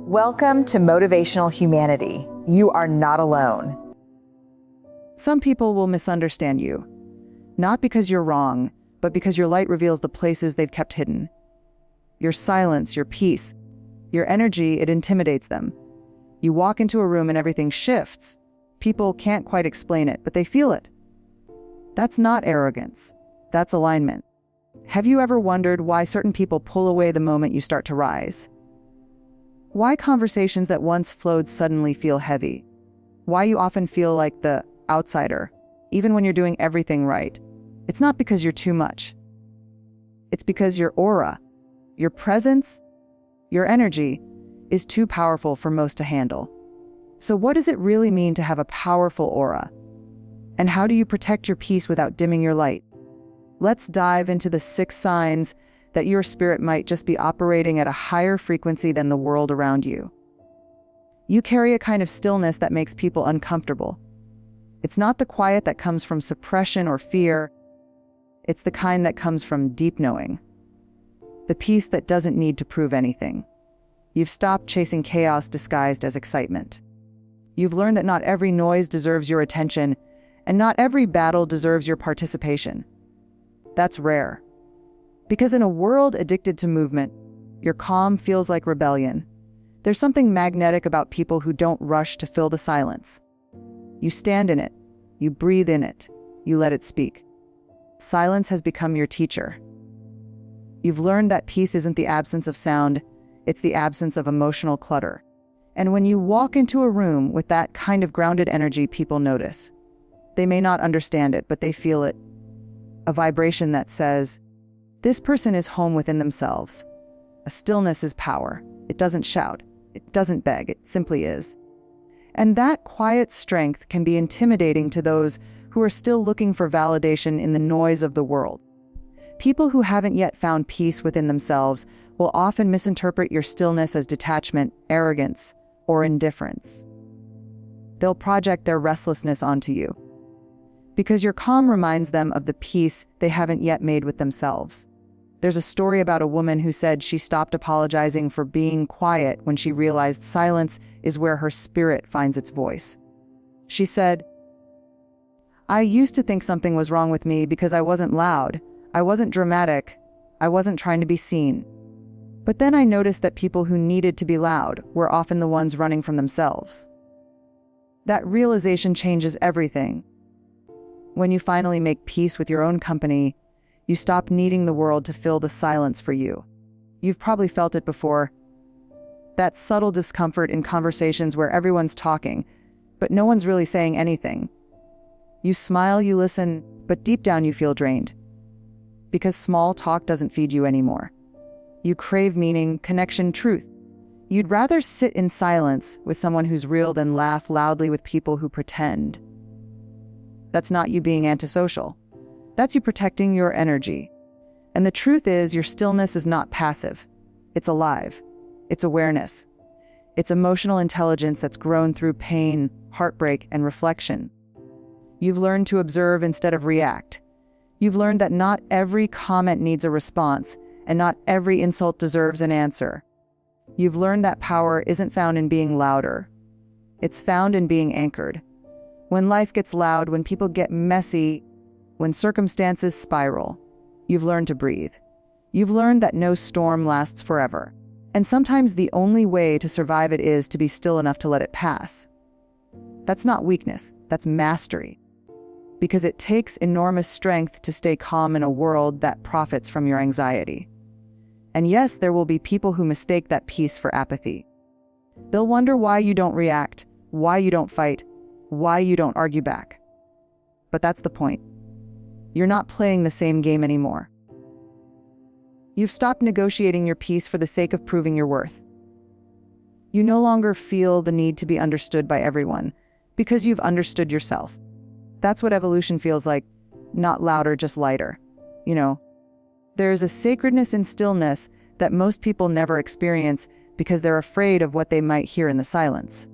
Welcome to Motivational Humanity. You are not alone. Some people will misunderstand you, not because you're wrong, but because your light reveals the places they've kept hidden. Your silence, your peace, your energy, it intimidates them. You walk into a room and everything shifts. People can't quite explain it, but they feel it. That's not arrogance. That's alignment. Have you ever wondered why certain people pull away the moment you start to rise? Why conversations that once flowed suddenly feel heavy? Why you often feel like the outsider, even when you're doing everything right? It's not because you're too much. It's because your aura, your presence, your energy is too powerful for most to handle. So what does it really mean to have a powerful aura? And how do you protect your peace without dimming your light? Let's dive into the 6 signs that your spirit might just be operating at a higher frequency than the world around you. You carry a kind of stillness that makes people uncomfortable. It's not the quiet that comes from suppression or fear. It's the kind that comes from deep knowing. The peace that doesn't need to prove anything. You've stopped chasing chaos disguised as excitement. You've learned that not every noise deserves your attention, and not every battle deserves your participation. That's rare. Because in a world addicted to movement, your calm feels like rebellion. There's something magnetic about people who don't rush to fill the silence. You stand in it, you breathe in it, you let it speak. Silence has become your teacher. You've learned that peace isn't the absence of sound, it's the absence of emotional clutter. And when you walk into a room with that kind of grounded energy, people notice. They may not understand it, but they feel it. A vibration that says, this person is home within themselves. A stillness is power. It doesn't shout. It doesn't beg. It simply is. And that quiet strength can be intimidating to those who are still looking for validation in the noise of the world. People who haven't yet found peace within themselves will often misinterpret your stillness as detachment, arrogance, or indifference. They'll project their restlessness onto you, because your calm reminds them of the peace they haven't yet made with themselves. There's a story about a woman who said she stopped apologizing for being quiet when she realized silence is where her spirit finds its voice. She said, I used to think something was wrong with me because I wasn't loud, I wasn't dramatic, I wasn't trying to be seen. But then I noticed that people who needed to be loud were often the ones running from themselves. That realization changes everything. When you finally make peace with your own company, you stop needing the world to fill the silence for you. You've probably felt it before. That subtle discomfort in conversations where everyone's talking, but no one's really saying anything. You smile, you listen, but deep down you feel drained. Because small talk doesn't feed you anymore. You crave meaning, connection, truth. You'd rather sit in silence with someone who's real than laugh loudly with people who pretend. That's not you being antisocial. That's you protecting your energy. And the truth is, your stillness is not passive. It's alive. It's awareness. It's emotional intelligence that's grown through pain, heartbreak, and reflection. You've learned to observe instead of react. You've learned that not every comment needs a response, and not every insult deserves an answer. You've learned that power isn't found in being louder. It's found in being anchored. When life gets loud, when people get messy, when circumstances spiral, you've learned to breathe. You've learned that no storm lasts forever. And sometimes the only way to survive it is to be still enough to let it pass. That's not weakness, that's mastery. Because it takes enormous strength to stay calm in a world that profits from your anxiety. And yes, there will be people who mistake that peace for apathy. They'll wonder why you don't react, why you don't fight, why you don't argue back. But that's the point. You're not playing the same game anymore. You've stopped negotiating your peace for the sake of proving your worth. You no longer feel the need to be understood by everyone, because you've understood yourself. That's what evolution feels like, not louder, just lighter. You know, there's a sacredness in stillness that most people never experience because they're afraid of what they might hear in the silence.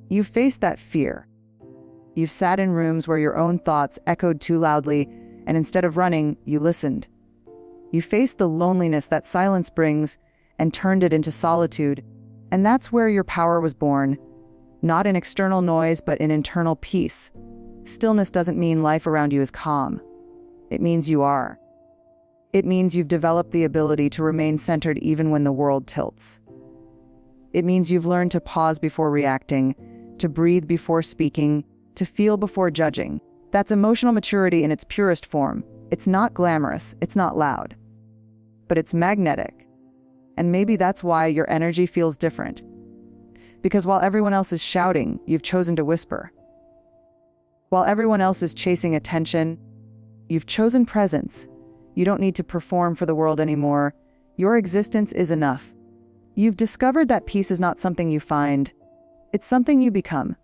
You've faced that fear. You've sat in rooms where your own thoughts echoed too loudly, and instead of running, you listened. You faced the loneliness that silence brings and turned it into solitude, And that's where your power was born, not in external noise, but in internal peace. Stillness doesn't mean life around you is calm. It means you are. It means you've developed the ability to remain centered even when the world tilts. It means you've learned to pause before reacting, to breathe before speaking, to feel before judging. That's emotional maturity in its purest form. It's not glamorous, it's not loud, but it's magnetic. And maybe that's why your energy feels different. Because while everyone else is shouting, you've chosen to whisper. While everyone else is chasing attention, you've chosen presence. You don't need to perform for the world anymore. Your existence is enough. You've discovered that peace is not something you find. It's something you become.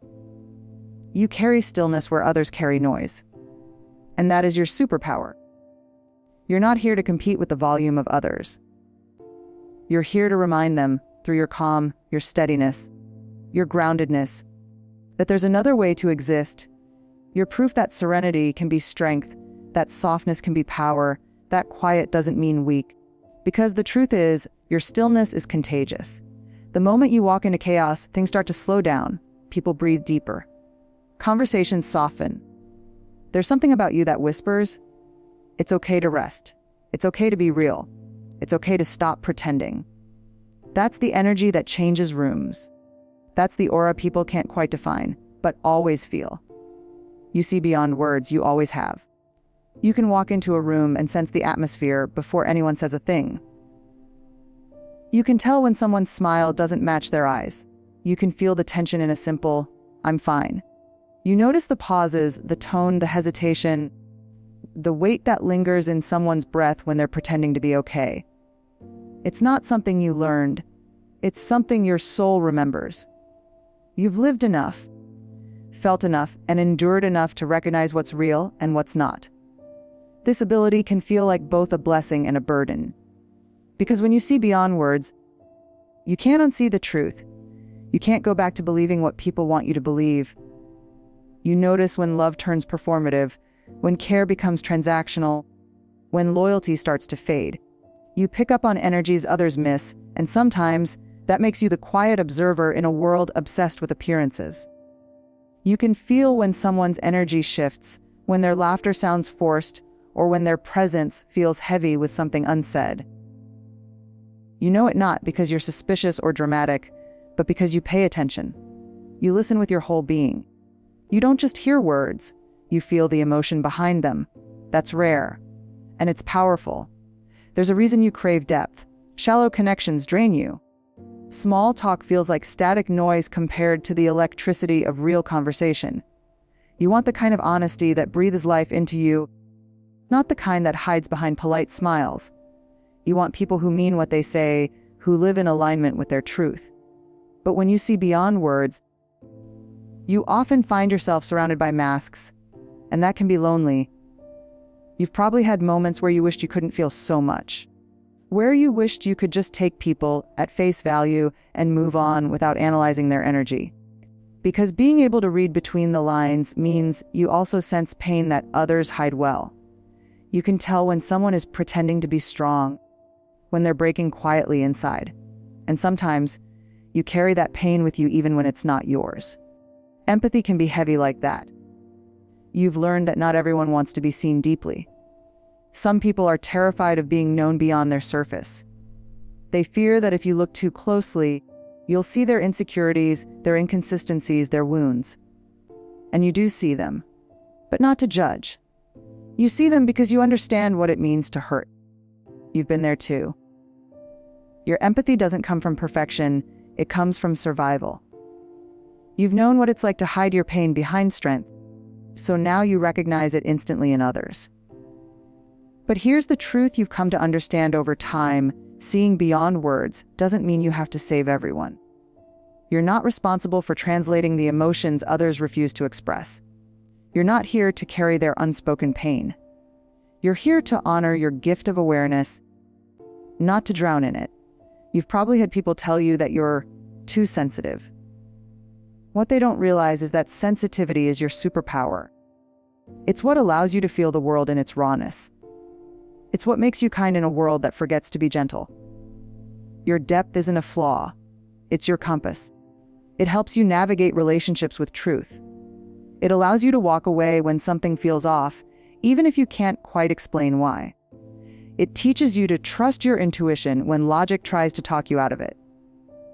You carry stillness where others carry noise. And that is your superpower. You're not here to compete with the volume of others. You're here to remind them, through your calm, your steadiness, your groundedness, that there's another way to exist. You're proof that serenity can be strength, that softness can be power, that quiet doesn't mean weak. Because the truth is, your stillness is contagious. The moment you walk into chaos, things start to slow down. People breathe deeper. Conversations soften. There's something about you that whispers, it's okay to rest. It's okay to be real. It's okay to stop pretending. That's the energy that changes rooms. That's the aura people can't quite define, but always feel. You see beyond words, you always have. You can walk into a room and sense the atmosphere before anyone says a thing. You can tell when someone's smile doesn't match their eyes. You can feel the tension in a simple, I'm fine. You notice the pauses, the tone, the hesitation, the weight that lingers in someone's breath when they're pretending to be okay. It's not something you learned. It's something your soul remembers. You've lived enough, felt enough, and endured enough to recognize what's real and what's not. This ability can feel like both a blessing and a burden. Because when you see beyond words, you can't unsee the truth. You can't go back to believing what people want you to believe. You notice when love turns performative, when care becomes transactional, when loyalty starts to fade. You pick up on energies others miss, and sometimes that makes you the quiet observer in a world obsessed with appearances. You can feel when someone's energy shifts, when their laughter sounds forced, or when their presence feels heavy with something unsaid. You know it not because you're suspicious or dramatic, but because you pay attention. You listen with your whole being. You don't just hear words, you feel the emotion behind them. That's rare, and it's powerful. There's a reason you crave depth. Shallow connections drain you. Small talk feels like static noise compared to the electricity of real conversation. You want the kind of honesty that breathes life into you, not the kind that hides behind polite smiles. You want people who mean what they say, who live in alignment with their truth. But when you see beyond words, you often find yourself surrounded by masks, and that can be lonely. You've probably had moments where you wished you couldn't feel so much, where you wished you could just take people at face value and move on without analyzing their energy. Because being able to read between the lines means you also sense pain that others hide well. You can tell when someone is pretending to be strong, when they're breaking quietly inside. And sometimes, you carry that pain with you even when it's not yours. Empathy can be heavy like that. You've learned that not everyone wants to be seen deeply. Some people are terrified of being known beyond their surface. They fear that if you look too closely, you'll see their insecurities, their inconsistencies, their wounds. And you do see them, but not to judge. You see them because you understand what it means to hurt. You've been there too. Your empathy doesn't come from perfection, it comes from survival. You've known what it's like to hide your pain behind strength, so now you recognize it instantly in others. But here's the truth you've come to understand over time: seeing beyond words doesn't mean you have to save everyone. You're not responsible for translating the emotions others refuse to express. You're not here to carry their unspoken pain. You're here to honor your gift of awareness, not to drown in it. You've probably had people tell you that you're too sensitive. What they don't realize is that sensitivity is your superpower. It's what allows you to feel the world in its rawness. It's what makes you kind in a world that forgets to be gentle. Your depth isn't a flaw. It's your compass. It helps you navigate relationships with truth. It allows you to walk away when something feels off, even if you can't quite explain why. It teaches you to trust your intuition when logic tries to talk you out of it.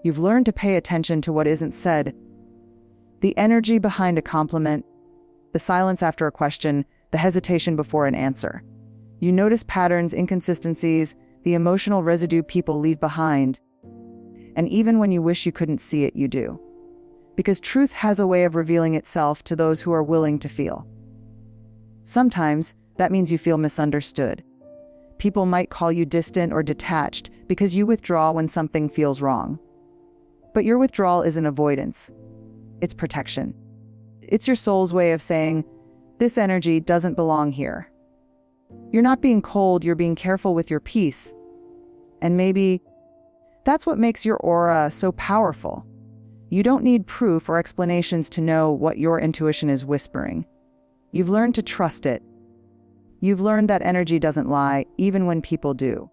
You've learned to pay attention to what isn't said. The energy behind a compliment, the silence after a question, the hesitation before an answer. You notice patterns, inconsistencies, the emotional residue people leave behind. And even when you wish you couldn't see it, you do. Because truth has a way of revealing itself to those who are willing to feel. Sometimes that means you feel misunderstood. People might call you distant or detached because you withdraw when something feels wrong. But your withdrawal isn't avoidance. It's protection. It's your soul's way of saying, this energy doesn't belong here. You're not being cold, you're being careful with your peace. And maybe that's what makes your aura so powerful. You don't need proof or explanations to know what your intuition is whispering. You've learned to trust it. You've learned that energy doesn't lie, even when people do.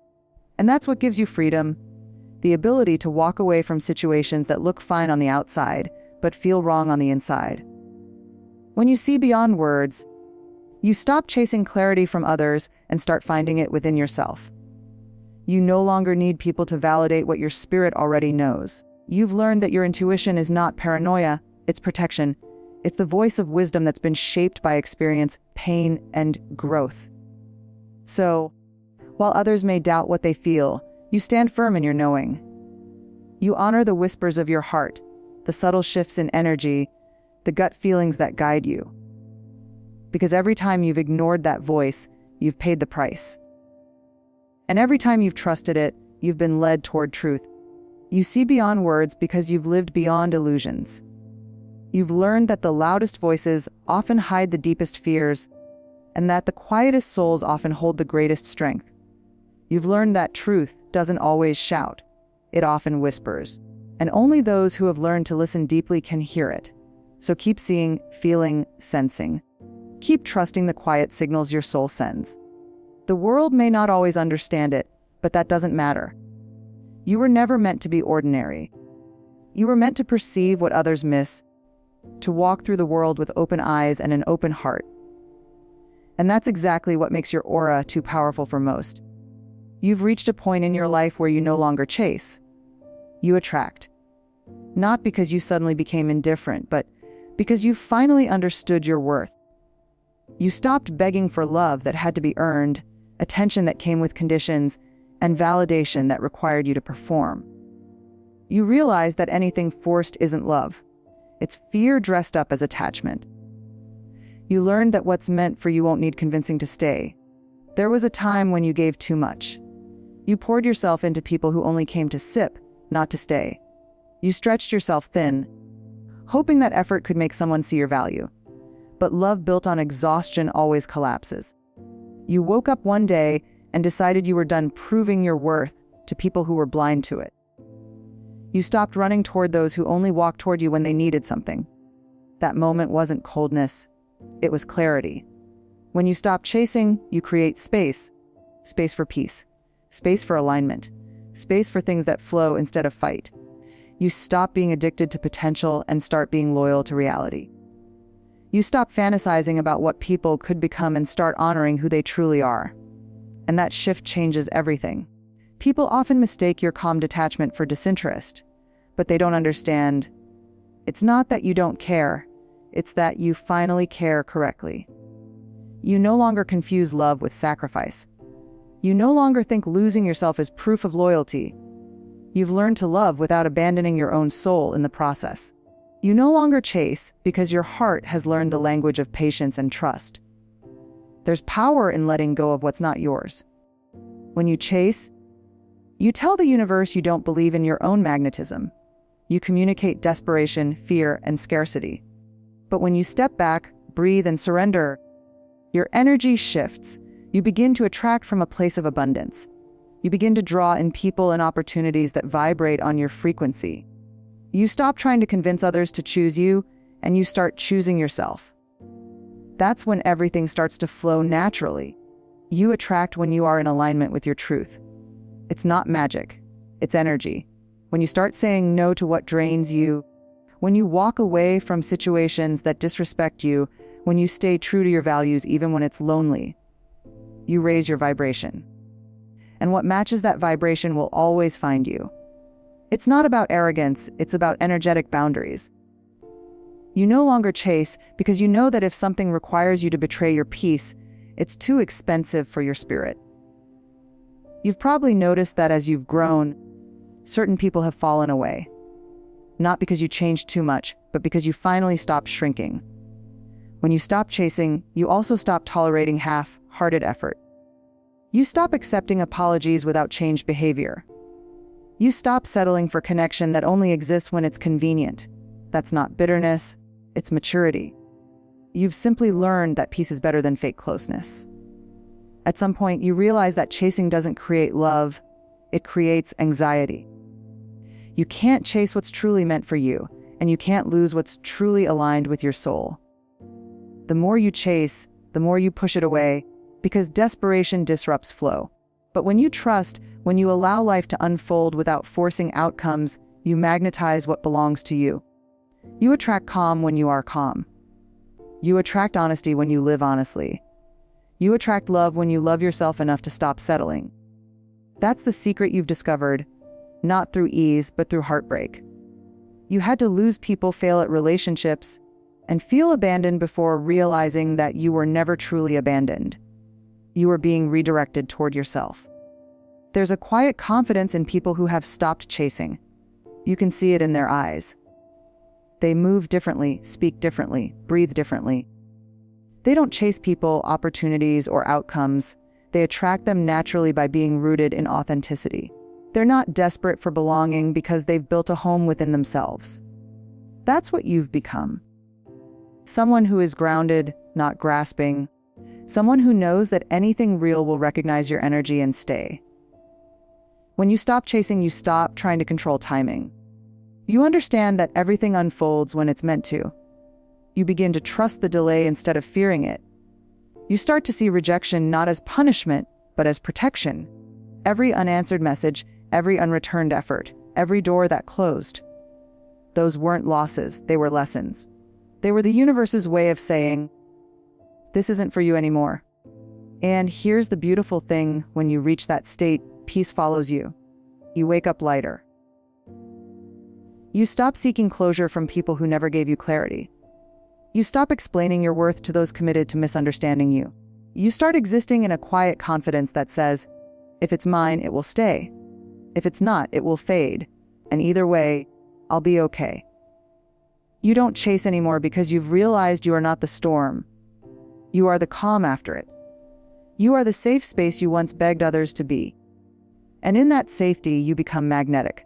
And that's what gives you freedom, the ability to walk away from situations that look fine on the outside, but feel wrong on the inside. When you see beyond words, you stop chasing clarity from others and start finding it within yourself. You no longer need people to validate what your spirit already knows. You've learned that your intuition is not paranoia, it's protection. It's the voice of wisdom that's been shaped by experience, pain, and growth. So, while others may doubt what they feel, you stand firm in your knowing. You honor the whispers of your heart, the subtle shifts in energy, the gut feelings that guide you. Because every time you've ignored that voice, you've paid the price. And every time you've trusted it, you've been led toward truth. You see beyond words because you've lived beyond illusions. You've learned that the loudest voices often hide the deepest fears, and that the quietest souls often hold the greatest strength. You've learned that truth doesn't always shout, it often whispers, and only those who have learned to listen deeply can hear it. So keep seeing, feeling, sensing. Keep trusting the quiet signals your soul sends. The world may not always understand it, but that doesn't matter. You were never meant to be ordinary. You were meant to perceive what others miss, to walk through the world with open eyes and an open heart. And that's exactly what makes your aura too powerful for most. You've reached a point in your life where you no longer chase. You attract. Not because you suddenly became indifferent, but because you finally understood your worth. You stopped begging for love that had to be earned, attention that came with conditions, and validation that required you to perform. You realized that anything forced isn't love. It's fear dressed up as attachment. You learned that what's meant for you won't need convincing to stay. There was a time when you gave too much. You poured yourself into people who only came to sip, not to stay. You stretched yourself thin, hoping that effort could make someone see your value. But love built on exhaustion always collapses. You woke up one day and decided you were done proving your worth to people who were blind to it. You stopped running toward those who only walked toward you when they needed something. That moment wasn't coldness, it was clarity. When you stop chasing, you create space. Space for peace. Space for alignment. Space for things that flow instead of fight. You stop being addicted to potential and start being loyal to reality. You stop fantasizing about what people could become and start honoring who they truly are. And that shift changes everything. People often mistake your calm detachment for disinterest, but they don't understand. It's not that you don't care, it's that you finally care correctly. You no longer confuse love with sacrifice. You no longer think losing yourself is proof of loyalty. You've learned to love without abandoning your own soul in the process. You no longer chase because your heart has learned the language of patience and trust. There's power in letting go of what's not yours. When you chase, you tell the universe you don't believe in your own magnetism. You communicate desperation, fear, and scarcity. But when you step back, breathe, and surrender, your energy shifts. You begin to attract from a place of abundance. You begin to draw in people and opportunities that vibrate on your frequency. You stop trying to convince others to choose you, and you start choosing yourself. That's when everything starts to flow naturally. You attract when you are in alignment with your truth. It's not magic, it's energy. when you start saying no to what drains you, when you walk away from situations that disrespect you, when you stay true to your values even when it's lonely, you raise your vibration. And what matches that vibration will always find you. It's not about arrogance, it's about energetic boundaries. You no longer chase because you know that if something requires you to betray your peace, it's too expensive for your spirit. You've probably noticed that as you've grown, certain people have fallen away. Not because you changed too much, but because you finally stopped shrinking. When you stop chasing, you also stop tolerating half-hearted effort. You stop accepting apologies without changed behavior. You stop settling for connection that only exists when it's convenient. That's not bitterness, it's maturity. You've simply learned that peace is better than fake closeness. At some point, you realize that chasing doesn't create love, it creates anxiety. You can't chase what's truly meant for you, and you can't lose what's truly aligned with your soul. The more you chase, the more you push it away, because desperation disrupts flow. But when you trust, when you allow life to unfold without forcing outcomes, you magnetize what belongs to you. You attract calm when you are calm. You attract honesty when you live honestly. You attract love when you love yourself enough to stop settling. That's the secret you've discovered, not through ease, but through heartbreak. You had to lose people, fail at relationships, and feel abandoned before realizing that you were never truly abandoned. You were being redirected toward yourself. There's a quiet confidence in people who have stopped chasing. You can see it in their eyes. They move differently, speak differently, breathe differently. They don't chase people, opportunities, or outcomes. They attract them naturally by being rooted in authenticity. They're not desperate for belonging because they've built a home within themselves. That's what you've become. Someone who is grounded, not grasping. Someone who knows that anything real will recognize your energy and stay. When you stop chasing, you stop trying to control timing. You understand that everything unfolds when it's meant to. You begin to trust the delay instead of fearing it. You start to see rejection not as punishment, but as protection. Every unanswered message, every unreturned effort, every door that closed. Those weren't losses, they were lessons. They were the universe's way of saying, this isn't for you anymore. And here's the beautiful thing, when you reach that state, peace follows you. You wake up lighter. You stop seeking closure from people who never gave you clarity. You stop explaining your worth to those committed to misunderstanding you. You start existing in a quiet confidence that says, if it's mine, it will stay. If it's not, it will fade. And either way, I'll be okay. You don't chase anymore because you've realized you are not the storm. You are the calm after it. You are the safe space you once begged others to be. And in that safety, you become magnetic.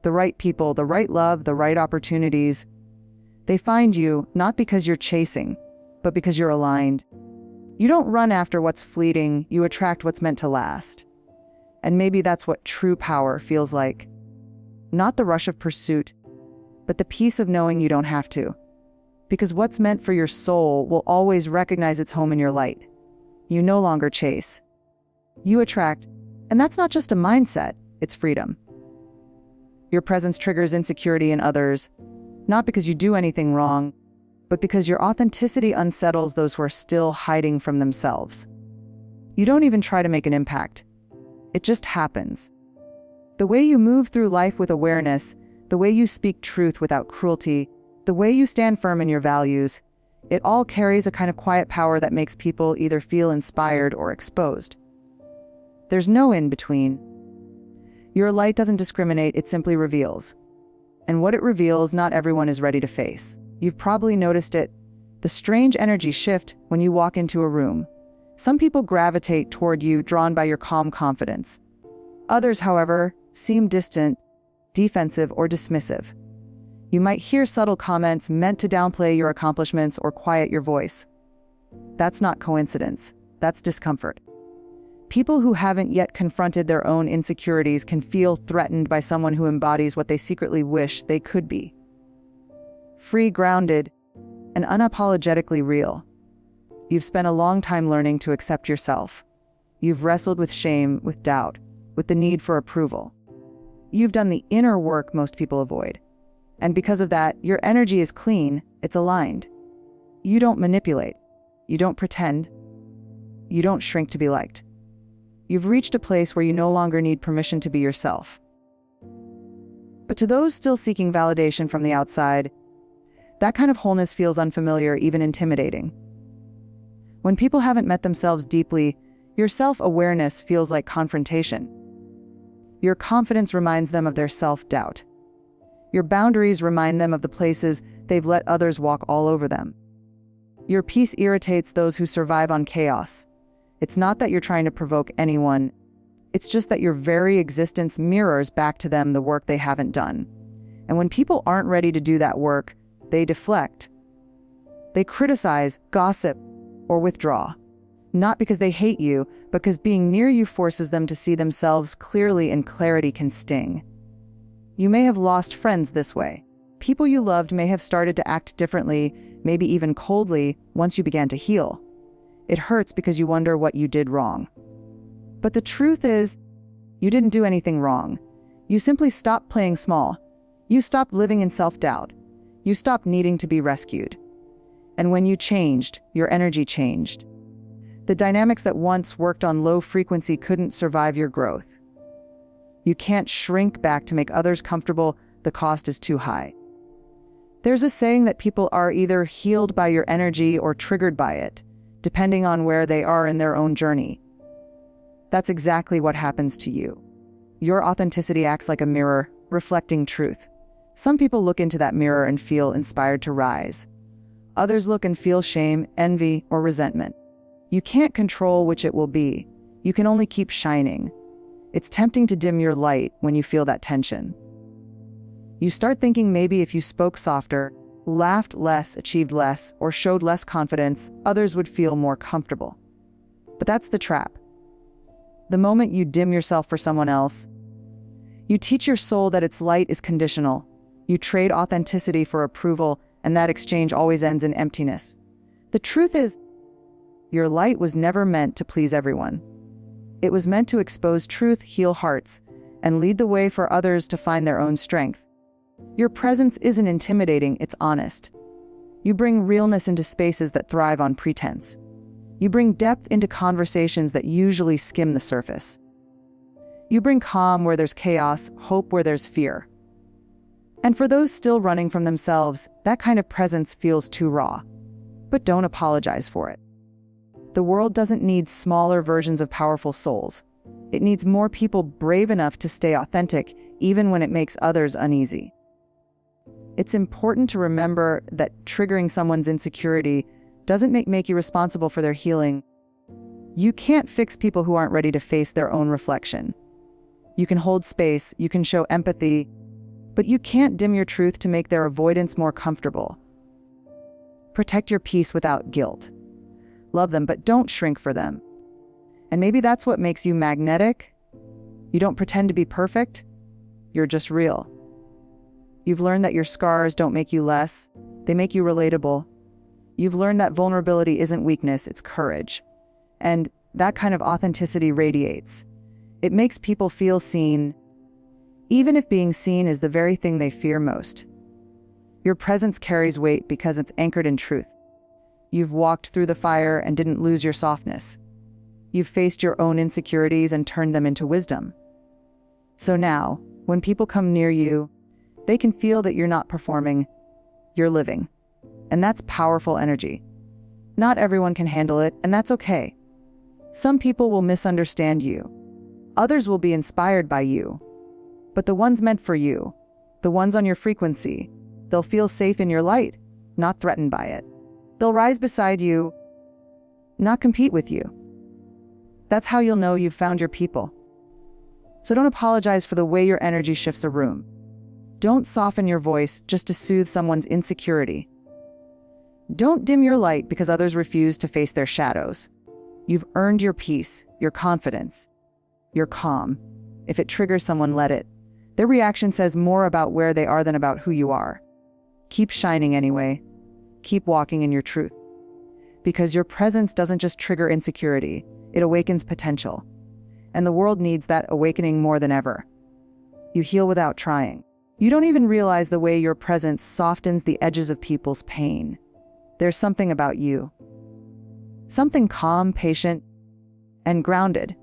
The right people, the right love, the right opportunities, they find you not because you're chasing, but because you're aligned. You don't run after what's fleeting, you attract what's meant to last. And maybe that's what true power feels like. Not the rush of pursuit, but the peace of knowing you don't have to. Because what's meant for your soul will always recognize its home in your light. You no longer chase. You attract, and that's not just a mindset, it's freedom. Your presence triggers insecurity in others, not because you do anything wrong, but because your authenticity unsettles those who are still hiding from themselves. You don't even try to make an impact. It just happens. The way you move through life with awareness, the way you speak truth without cruelty, the way you stand firm in your values, it all carries a kind of quiet power that makes people either feel inspired or exposed. There's no in between. Your light doesn't discriminate, it simply reveals. And what it reveals, not everyone is ready to face. You've probably noticed it, the strange energy shift when you walk into a room. Some people gravitate toward you, drawn by your calm confidence. Others, however, seem distant, defensive, or dismissive. You might hear subtle comments meant to downplay your accomplishments or quiet your voice. That's not coincidence, that's discomfort. People who haven't yet confronted their own insecurities can feel threatened by someone who embodies what they secretly wish they could be. Free, grounded, and unapologetically real. You've spent a long time learning to accept yourself. You've wrestled with shame, with doubt, with the need for approval. You've done the inner work most people avoid. And because of that, your energy is clean, it's aligned. You don't manipulate. You don't pretend. You don't shrink to be liked. You've reached a place where you no longer need permission to be yourself. But to those still seeking validation from the outside, that kind of wholeness feels unfamiliar, even intimidating. When people haven't met themselves deeply, your self-awareness feels like confrontation. Your confidence reminds them of their self-doubt. Your boundaries remind them of the places they've let others walk all over them. Your peace irritates those who survive on chaos. It's not that you're trying to provoke anyone. It's just that your very existence mirrors back to them the work they haven't done. And when people aren't ready to do that work, they deflect. They criticize, gossip, or withdraw. Not because they hate you, but because being near you forces them to see themselves clearly, and clarity can sting. You may have lost friends this way. People you loved may have started to act differently, maybe even coldly, once you began to heal. It hurts because you wonder what you did wrong. But the truth is, you didn't do anything wrong. You simply stopped playing small. You stopped living in self-doubt. You stopped needing to be rescued. And when you changed, your energy changed. The dynamics that once worked on low frequency couldn't survive your growth. You can't shrink back to make others comfortable. The cost is too high. There's a saying that people are either healed by your energy or triggered by it, depending on where they are in their own journey. That's exactly what happens to you. Your authenticity acts like a mirror, reflecting truth. Some people look into that mirror and feel inspired to rise. Others look and feel shame, envy, or resentment. You can't control which it will be. You can only keep shining. It's tempting to dim your light when you feel that tension. You start thinking maybe if you spoke softer, laughed less, achieved less, or showed less confidence, others would feel more comfortable. But that's the trap. The moment you dim yourself for someone else, you teach your soul that its light is conditional. You trade authenticity for approval, and that exchange always ends in emptiness. The truth is, your light was never meant to please everyone. It was meant to expose truth, heal hearts, and lead the way for others to find their own strength. Your presence isn't intimidating, it's honest. You bring realness into spaces that thrive on pretense. You bring depth into conversations that usually skim the surface. You bring calm where there's chaos, hope where there's fear. And for those still running from themselves, that kind of presence feels too raw. But don't apologize for it. The world doesn't need smaller versions of powerful souls. It needs more people brave enough to stay authentic, even when it makes others uneasy. It's important to remember that triggering someone's insecurity doesn't make you responsible for their healing. You can't fix people who aren't ready to face their own reflection. You can hold space, you can show empathy, but you can't dim your truth to make their avoidance more comfortable. Protect your peace without guilt. Love them, but don't shrink for them. And maybe that's what makes you magnetic. You don't pretend to be perfect. You're just real. You've learned that your scars don't make you less. They make you relatable. You've learned that vulnerability isn't weakness, it's courage. And that kind of authenticity radiates. It makes people feel seen, even if being seen is the very thing they fear most. Your presence carries weight because it's anchored in truth. You've walked through the fire and didn't lose your softness. You've faced your own insecurities and turned them into wisdom. So now, when people come near you, they can feel that you're not performing, you're living. And that's powerful energy. Not everyone can handle it, and that's okay. Some people will misunderstand you. Others will be inspired by you. But the ones meant for you, the ones on your frequency, they'll feel safe in your light, not threatened by it. They'll rise beside you, not compete with you. That's how you'll know you've found your people. So don't apologize for the way your energy shifts a room. Don't soften your voice just to soothe someone's insecurity. Don't dim your light because others refuse to face their shadows. You've earned your peace, your confidence, your calm. If it triggers someone, let it. Their reaction says more about where they are than about who you are. Keep shining anyway. Keep walking in your truth. Because your presence doesn't just trigger insecurity, it awakens potential. And the world needs that awakening more than ever. You heal without trying. You don't even realize the way your presence softens the edges of people's pain. There's something about you. Something calm, patient, and grounded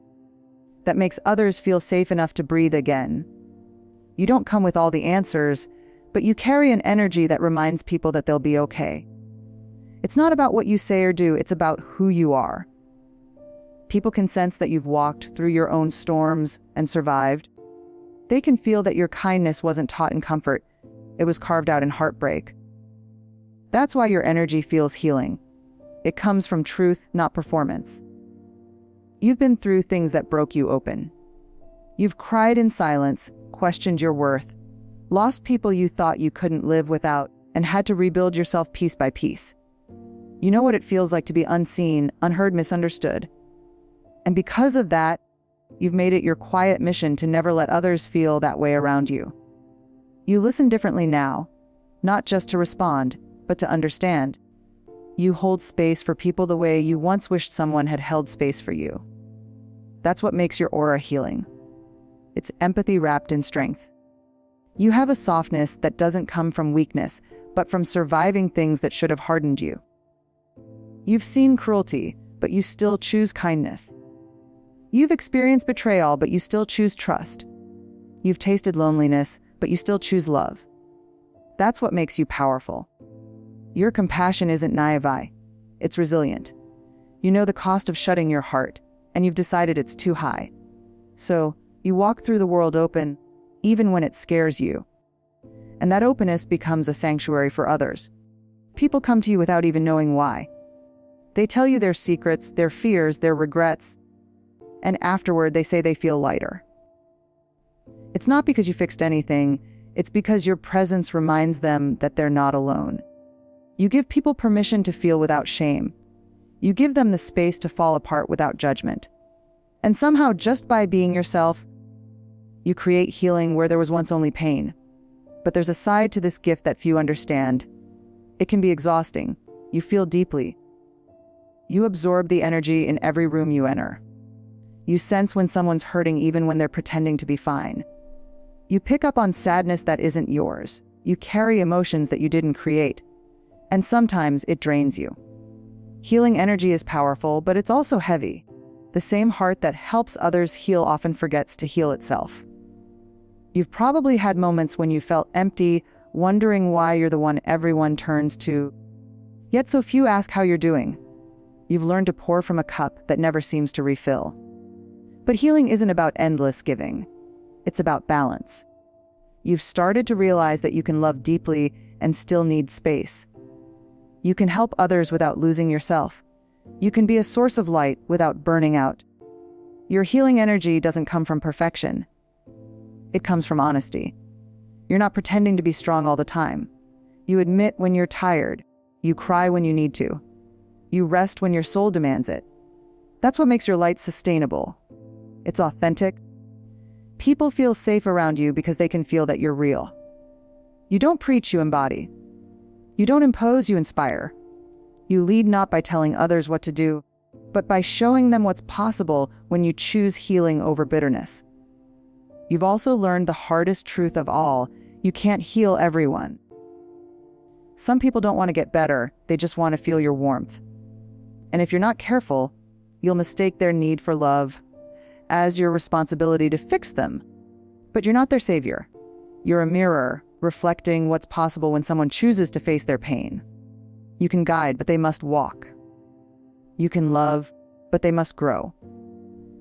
that makes others feel safe enough to breathe again. You don't come with all the answers, but you carry an energy that reminds people that they'll be okay. It's not about what you say or do, it's about who you are. People can sense that you've walked through your own storms and survived. They can feel that your kindness wasn't taught in comfort, it was carved out in heartbreak. That's why your energy feels healing. It comes from truth, not performance. You've been through things that broke you open. You've cried in silence, questioned your worth, lost people you thought you couldn't live without, and had to rebuild yourself piece by piece. You know what it feels like to be unseen, unheard, misunderstood. And because of that, you've made it your quiet mission to never let others feel that way around you. You listen differently now, not just to respond, but to understand. You hold space for people the way you once wished someone had held space for you. That's what makes your aura healing. It's empathy wrapped in strength. You have a softness that doesn't come from weakness, but from surviving things that should have hardened you. You've seen cruelty, but you still choose kindness. You've experienced betrayal, but you still choose trust. You've tasted loneliness, but you still choose love. That's what makes you powerful. Your compassion isn't naive, it's resilient. You know the cost of shutting your heart, and you've decided it's too high. So, you walk through the world open, even when it scares you. And that openness becomes a sanctuary for others. People come to you without even knowing why. They tell you their secrets, their fears, their regrets, and afterward they say they feel lighter. It's not because you fixed anything, it's because your presence reminds them that they're not alone. You give people permission to feel without shame. You give them the space to fall apart without judgment. And somehow, just by being yourself, you create healing where there was once only pain. But there's a side to this gift that few understand. It can be exhausting. You feel deeply. You absorb the energy in every room you enter. You sense when someone's hurting even when they're pretending to be fine. You pick up on sadness that isn't yours. You carry emotions that you didn't create. And sometimes it drains you. Healing energy is powerful, but it's also heavy. The same heart that helps others heal often forgets to heal itself. You've probably had moments when you felt empty, wondering why you're the one everyone turns to. Yet so few ask how you're doing. You've learned to pour from a cup that never seems to refill. But healing isn't about endless giving. It's about balance. You've started to realize that you can love deeply and still need space. You can help others without losing yourself. You can be a source of light without burning out. Your healing energy doesn't come from perfection. It comes from honesty. You're not pretending to be strong all the time. You admit when you're tired. You cry when you need to. You rest when your soul demands it. That's what makes your light sustainable. It's authentic. People feel safe around you because they can feel that you're real. You don't preach, you embody. You don't impose, you inspire. You lead not by telling others what to do, but by showing them what's possible when you choose healing over bitterness. You've also learned the hardest truth of all: you can't heal everyone. Some people don't want to get better, they just want to feel your warmth. And if you're not careful, you'll mistake their need for love as your responsibility to fix them. But you're not their savior. You're a mirror, reflecting what's possible when someone chooses to face their pain. You can guide, but they must walk. You can love, but they must grow.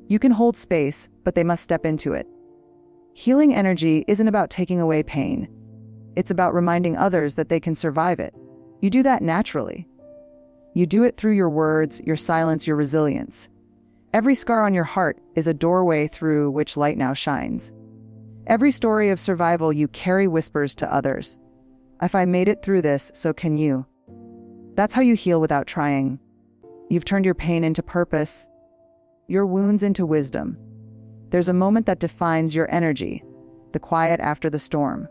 You can hold space, but they must step into it. Healing energy isn't about taking away pain. It's about reminding others that they can survive it. You do that naturally. You do it through your words, your silence, your resilience. Every scar on your heart is a doorway through which light now shines. Every story of survival you carry whispers to others. If I made it through this, so can you. That's how you heal without trying. You've turned your pain into purpose, your wounds into wisdom. There's a moment that defines your energy, the quiet after the storm.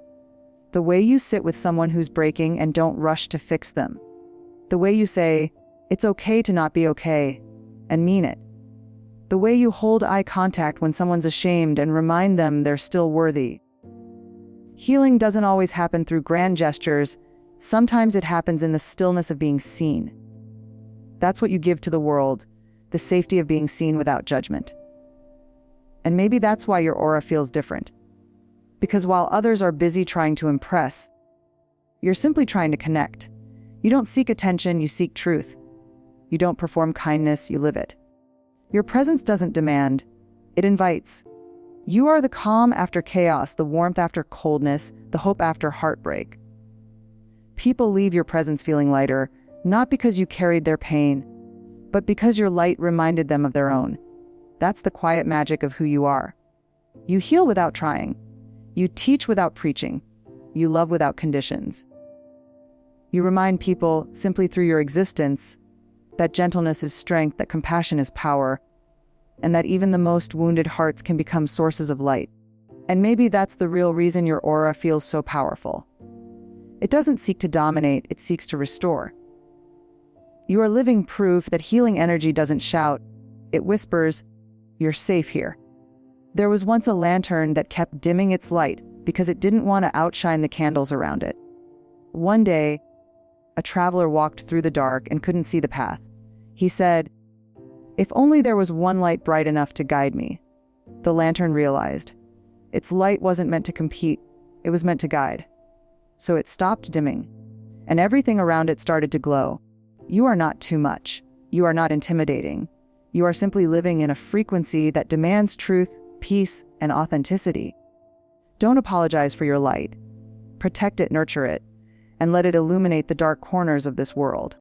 The way you sit with someone who's breaking and don't rush to fix them. The way you say, it's okay to not be okay, and mean it. The way you hold eye contact when someone's ashamed and remind them they're still worthy. Healing doesn't always happen through grand gestures. Sometimes it happens in the stillness of being seen. That's what you give to the world, the safety of being seen without judgment. And maybe that's why your aura feels different. Because while others are busy trying to impress, you're simply trying to connect. You don't seek attention, you seek truth. You don't perform kindness, you live it. Your presence doesn't demand, it invites. You are the calm after chaos, the warmth after coldness, the hope after heartbreak. People leave your presence feeling lighter, not because you carried their pain, but because your light reminded them of their own. That's the quiet magic of who you are. You heal without trying. You teach without preaching. You love without conditions. You remind people, simply through your existence, that gentleness is strength, that compassion is power, and that even the most wounded hearts can become sources of light. And maybe that's the real reason your aura feels so powerful. It doesn't seek to dominate, it seeks to restore. You are living proof that healing energy doesn't shout, it whispers, "You're safe here." There was once a lantern that kept dimming its light because it didn't want to outshine the candles around it. One day, a traveler walked through the dark and couldn't see the path. He said, "If only there was one light bright enough to guide me." The lantern realized its light wasn't meant to compete, it was meant to guide. So it stopped dimming, and everything around it started to glow. You are not too much. You are not intimidating. You are simply living in a frequency that demands truth, peace, and authenticity. Don't apologize for your light. Protect it, nurture it, and let it illuminate the dark corners of this world.